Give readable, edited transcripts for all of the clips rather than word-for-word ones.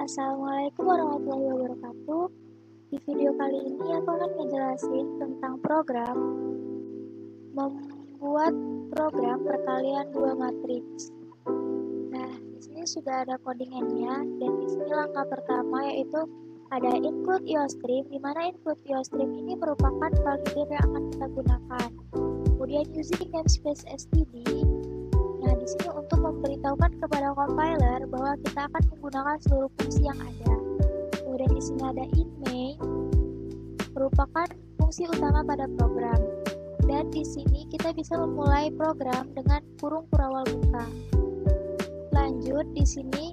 Assalamualaikum warahmatullahi wabarakatuh. Di video kali ini aku akan ngejelasin tentang membuat program perkalian dua matriks. Nah, di sini sudah ada codingannya dan di sini langkah pertama yaitu ada include IOStream, di mana include IOStream ini merupakan validator yang akan kita gunakan. Kemudian using namespace std. Nah, di sini untuk memberitahukan kepada compiler bahwa kita akan menggunakan seluruh fungsi yang ada. Kemudian di sini ada in main, merupakan fungsi utama pada program. Dan di sini kita bisa memulai program dengan kurung kurawal buka. Lanjut, di sini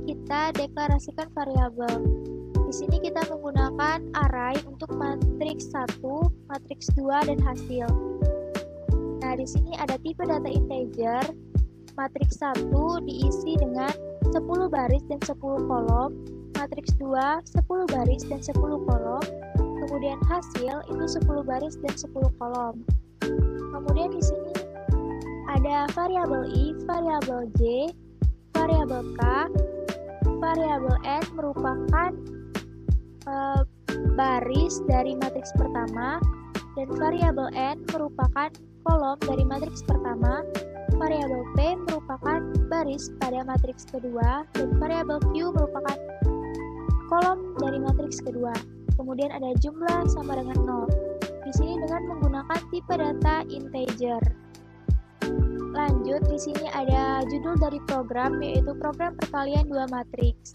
kita deklarasikan variabel. Di sini kita menggunakan array untuk matriks 1, matriks 2, dan hasil. Nah, di sini ada tipe data integer. Matriks 1 diisi dengan 10 baris dan 10 kolom. Matriks 2 10 baris dan 10 kolom. Kemudian hasil itu 10 baris dan 10 kolom. Kemudian di sini ada variabel i, variabel j, variabel k, variabel n merupakan baris dari matriks pertama, dan variabel n merupakan kolom dari matriks pertama, variabel p merupakan baris pada matriks kedua, dan variabel q merupakan kolom dari matriks kedua. Kemudian ada jumlah sama dengan 0. Di sini dengan menggunakan tipe data integer. Lanjut, di sini ada judul dari program, yaitu program perkalian dua matriks.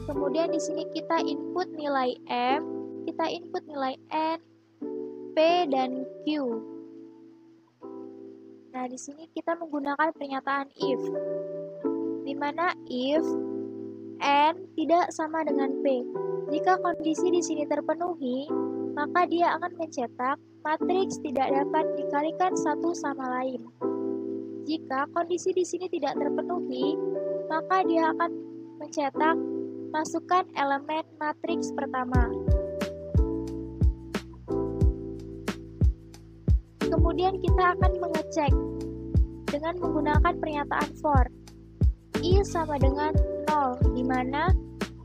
Kemudian di sini kita input nilai m, kita input nilai n, p, dan q. Nah, di sini kita menggunakan pernyataan if, di mana if n tidak sama dengan p. Jika kondisi di sini terpenuhi, maka dia akan mencetak matriks tidak dapat dikalikan satu sama lain. Jika kondisi di sini tidak terpenuhi, maka dia akan mencetak masukkan elemen matriks pertama. Kemudian kita akan mengecek dengan menggunakan pernyataan for. I sama dengan 0, di mana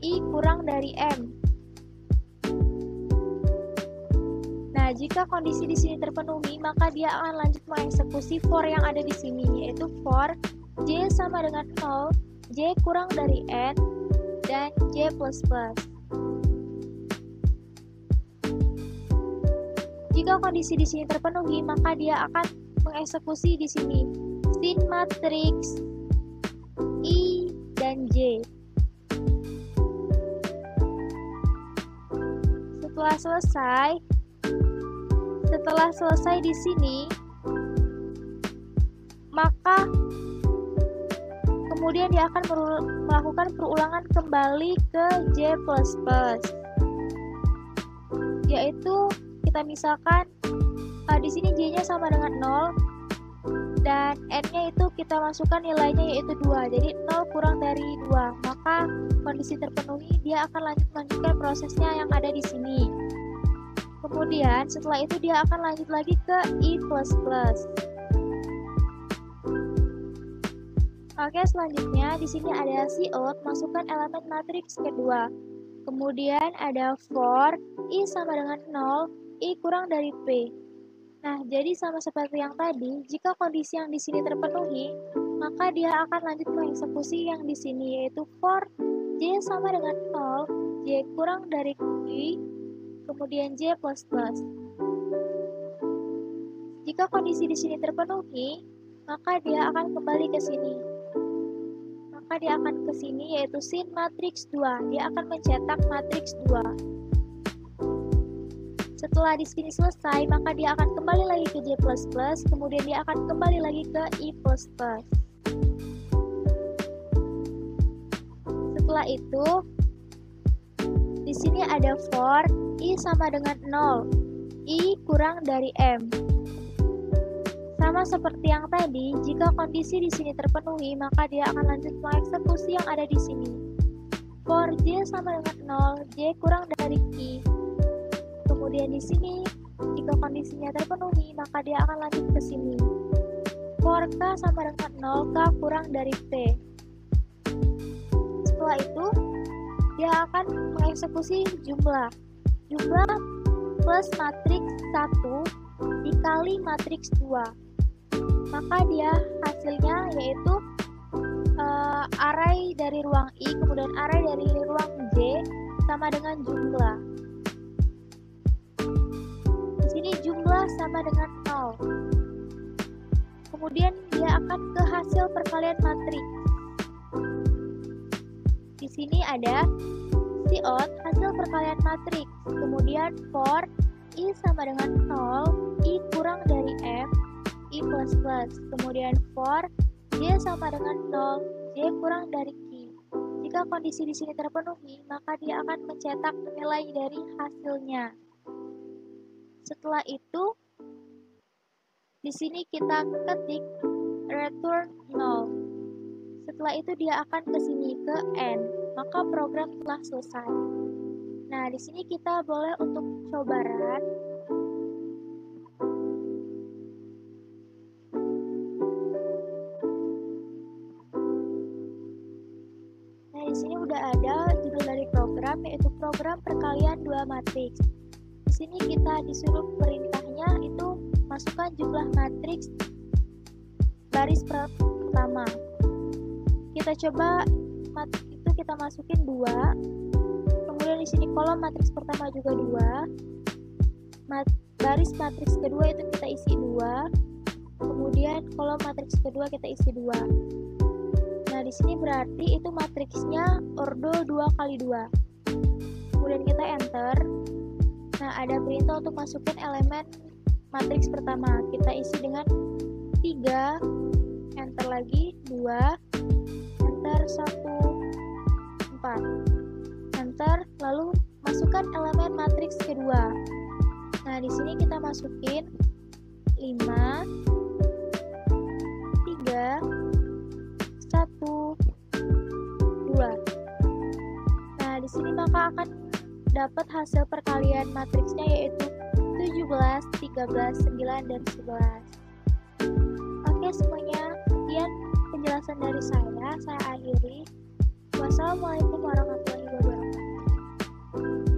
I kurang dari M. Nah, jika kondisi di sini terpenuhi, maka dia akan lanjut mengeksekusi for yang ada di sini, yaitu for J sama dengan 0, J kurang dari N, dan J++. Jika kondisi di sini terpenuhi, maka dia akan mengeksekusi di sini sin matriks I dan J. Setelah selesai di sini, maka kemudian dia akan melakukan perulangan kembali ke J++, yaitu kita misalkan di sini J-nya sama dengan 0 dan N-nya itu kita masukkan nilainya yaitu 2. Jadi 0 kurang dari 2. Maka kondisi terpenuhi, dia akan melanjutkan prosesnya yang ada di sini. Kemudian setelah itu dia akan lanjut lagi ke I++. Oke, selanjutnya di sini ada cout, masukkan elemen matriks kedua. Kemudian ada for I sama dengan 0, I kurang dari P. Nah, jadi sama seperti yang tadi, jika kondisi yang di sini terpenuhi, maka dia akan lanjut mengeksekusi yang di sini, yaitu for J sama dengan 0, J kurang dari I, kemudian J++. Jika kondisi di sini terpenuhi, maka dia akan kembali ke sini. Maka dia akan ke sini, yaitu sin matriks 2. Dia akan mencetak matriks 2. Setelah di sini selesai, maka dia akan kembali lagi ke J++, kemudian dia akan kembali lagi ke I++. Setelah itu, di sini ada for I sama dengan 0, I kurang dari M. Sama seperti yang tadi, jika kondisi di sini terpenuhi, maka dia akan lanjut mengeksekusi yang ada di sini. For J sama dengan 0, J kurang dari I. Kemudian di sini, jika kondisinya terpenuhi, maka dia akan lanjut ke sini. For K sama dengan 0, K kurang dari P. Setelah itu, dia akan mengeksekusi jumlah plus matriks 1 dikali matriks 2. Maka dia hasilnya yaitu array dari ruang I kemudian array dari ruang J sama dengan jumlah. Di sini jumlah sama dengan 0. Kemudian dia akan ke hasil perkalian matriks. Di sini ada Cout hasil perkalian matriks. Kemudian for I sama dengan 0, I kurang dari F, I plus plus. Kemudian for J sama dengan 0, J kurang dari Q. Jika kondisi di sini terpenuhi, maka dia akan mencetak nilai dari hasilnya. Setelah itu, di sini kita ketik return 0. Setelah itu dia akan ke sini ke N, maka program telah selesai. Nah, di sini kita boleh untuk coba run. Nah, di sini udah ada judul dari program, yaitu program perkalian 2 matriks. Di sini kita disuruh perintahnya itu masukkan jumlah matriks baris pertama. Kita coba itu kita masukin 2. Kemudian di sini kolom matriks pertama juga 2. Baris matriks kedua itu kita isi 2. Kemudian kolom matriks kedua kita isi 2. Nah, di sini berarti itu matriksnya ordo 2 kali 2. Kemudian kita enter. Nah, ada perintah untuk masukin elemen matriks pertama. Kita isi dengan 3, enter lagi 2, enter 1, 4, enter, lalu masukkan elemen matriks kedua. Nah, di sini kita masukin 5, 3, 1, 2. Nah, di sini maka akan dapat hasil perkalian matriksnya yaitu 17, 13, 9, dan 11. Oke semuanya, sekian penjelasan dari saya akhiri. Wassalamualaikum warahmatullahi wabarakatuh.